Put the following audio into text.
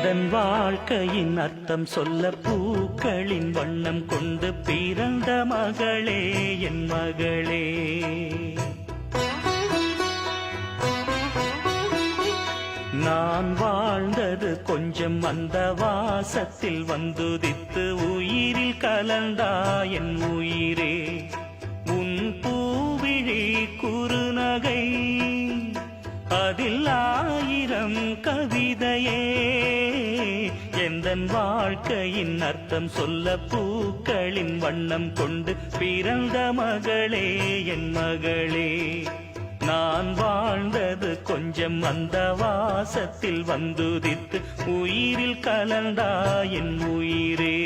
எந்தன் வாழ்க்கையின் அர்த்தம் சொல்ல பூக்களின் வண்ணம் கொண்டு பிறந்த மகளே என் மகளே. நான் வாழ்ந்தது கொஞ்சம் அந்த வாசத்தில் வந்துதித்து உயிரில் கலந்தா என் உயிரே. உன் பூவிழி குறுநகை அதில் ஆயிரம் கவிதையே. எந்தன் வாழ்க்கையின் அர்த்தம் சொல்ல பூக்களின் வண்ணம் கொண்டு பிறந்த மகளே என் மகளே. நான் வாழ்ந்தது கொஞ்சம் அந்த வாசத்தில் வந்துதித்து உயிரில் கலந்தா என் உயிரே.